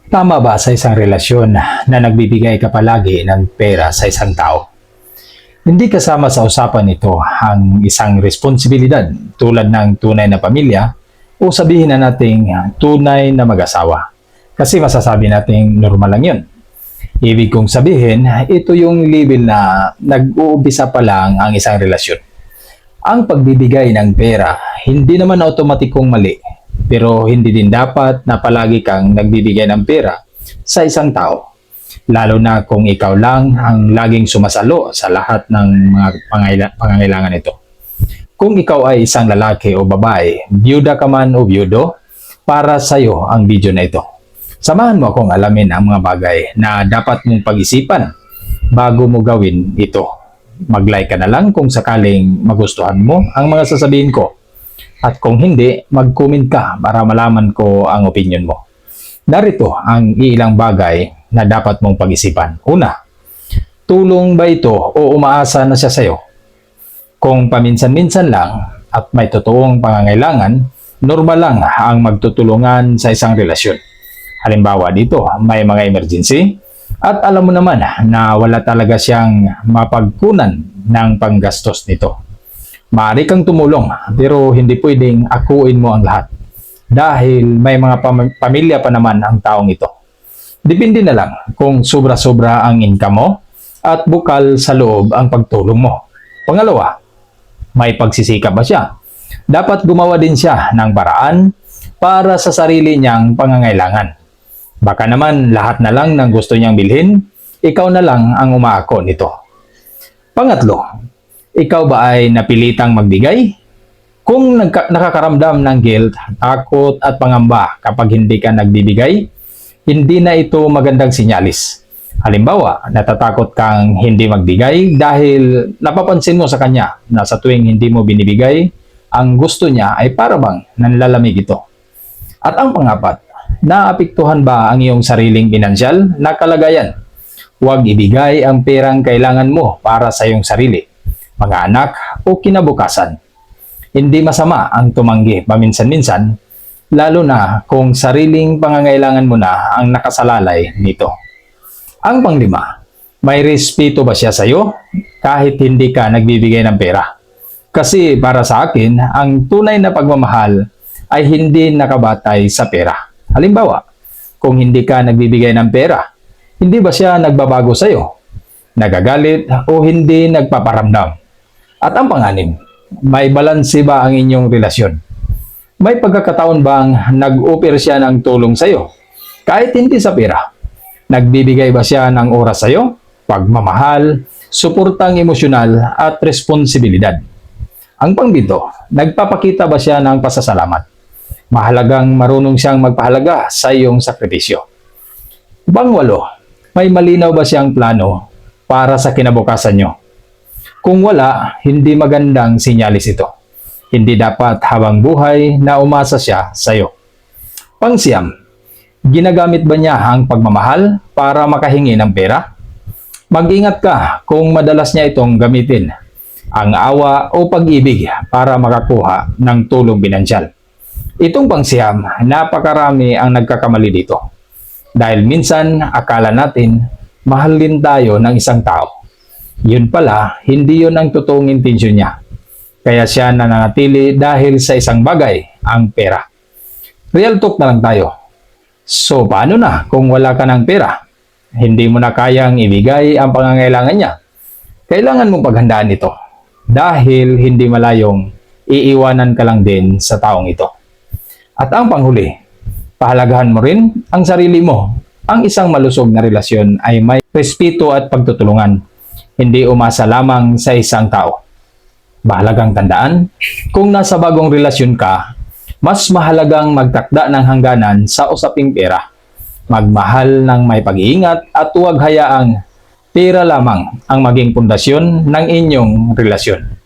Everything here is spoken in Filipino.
Tama ba sa isang relasyon na nagbibigay ka palagi ng pera sa isang tao? Hindi kasama sa usapan nito ang isang responsibilidad tulad ng tunay na pamilya o sabihin na nating tunay na mag-asawa. Kasi masasabi nating normal lang yun. Ibig kong sabihin, ito yung level na nag-uumpisa pa lang ang isang relasyon. Ang pagbibigay ng pera, hindi naman automatikong mali. Pero hindi din dapat na palagi kang nagbibigay ng pera sa isang tao. Lalo na kung ikaw lang ang laging sumasalo sa lahat ng mga pangangailangan nito. Kung ikaw ay isang lalaki o babae, byuda ka man o byudo, para sa iyo ang video na ito. Samahan mo akong alamin ang mga bagay na dapat mong pag-isipan bago mo gawin ito. Mag-like ka na lang kung sakaling magustuhan mo ang mga sasabihin ko. At kung hindi, mag-comment ka para malaman ko ang opinion mo. Narito ang ilang bagay na dapat mong pag-isipan. Una, tulong ba ito o umaasa na siya sa'yo? Kung paminsan-minsan lang at may totoong pangangailangan, normal lang ang magtutulungan sa isang relasyon. Halimbawa dito, may mga emergency at alam mo naman na wala talaga siyang mapagkunan ng panggastos nito. Maaari kang tumulong pero hindi pwedeng akuin mo ang lahat dahil may mga pamilya pa naman ang taong ito. Depende na lang kung sobra-sobra ang income mo at bukal sa loob ang pagtulong mo. Pangalawa, may pagsisikap ba siya? Dapat gumawa din siya ng paraan para sa sarili niyang pangangailangan. Baka naman lahat na lang ng gusto niyang bilhin, ikaw na lang ang umaako nito. Pangatlo, ikaw ba ay napilitang magbigay? Kung nakakaramdam ng guilt, takot at pangamba kapag hindi ka nagbibigay, hindi na ito magandang sinyalis. Halimbawa, natatakot kang hindi magbigay dahil napapansin mo sa kanya na sa tuwing hindi mo binibigay, ang gusto niya ay parabang nanlalamig ito. At ang pangapat, naapektuhan ba ang iyong sariling pinansyal na kalagayan? Huwag ibigay ang perang kailangan mo para sa iyong sarili, mga anak o kinabukasan. Hindi masama ang tumanggi paminsan-minsan, lalo na kung sariling pangangailangan mo na ang nakasalalay nito. Ang panglima, may respeto ba siya sa iyo kahit hindi ka nagbibigay ng pera? Kasi para sa akin, ang tunay na pagmamahal ay hindi nakabatay sa pera. Halimbawa, kung hindi ka nagbibigay ng pera, hindi ba siya nagbabago sa iyo? Nagagalit o hindi nagpaparamdam? At ang panganim, may balanse ba ang inyong relasyon? May pagkakataon bang nag-offer siya ng tulong sa iyo? Kahit hindi sa pera. Nagbibigay ba siya ng oras sa iyo? Pagmamahal, suportang emosyonal at responsibilidad. Ang pangpito, nagpapakita ba siya ng pasasalamat? Mahalagang marunong siyang magpahalaga sa iyong sakripisyo. Pangwalo, may malinaw ba siyang plano para sa kinabukasan niyo? Kung wala, hindi magandang sinyalis ito. Hindi dapat habang buhay na umasa siya sa iyo. Pangsiyam, ginagamit ba niya ang pagmamahal para makahingi ng pera? Mag-ingat ka kung madalas niya itong gamitin, ang awa o pag-ibig para makakuha ng tulong pinansyal. Itong pangsiyam, napakarami ang nagkakamali dito. Dahil minsan, akala natin, mahal din tayo ng isang tao. Yun pala, hindi yun ang totoong intensyon niya. Kaya siya nananatili dahil sa isang bagay, ang pera. Real talk na lang tayo. So, paano na kung wala ka ng pera? Hindi mo na kayang ibigay ang pangangailangan niya. Kailangan mong paghandaan ito. Dahil hindi malayong iiwanan ka lang din sa taong ito. At ang panghuli, pahalagahan mo rin ang sarili mo. Ang isang malusog na relasyon ay may respeto at pagtutulungan. Hindi umasa lamang sa isang tao. Mahalagang tandaan, kung nasa bagong relasyon ka, mas mahalagang magtakda ng hangganan sa usaping pera. Magmahal ng may pag-iingat at huwag hayaang pera lamang ang maging pundasyon ng inyong relasyon.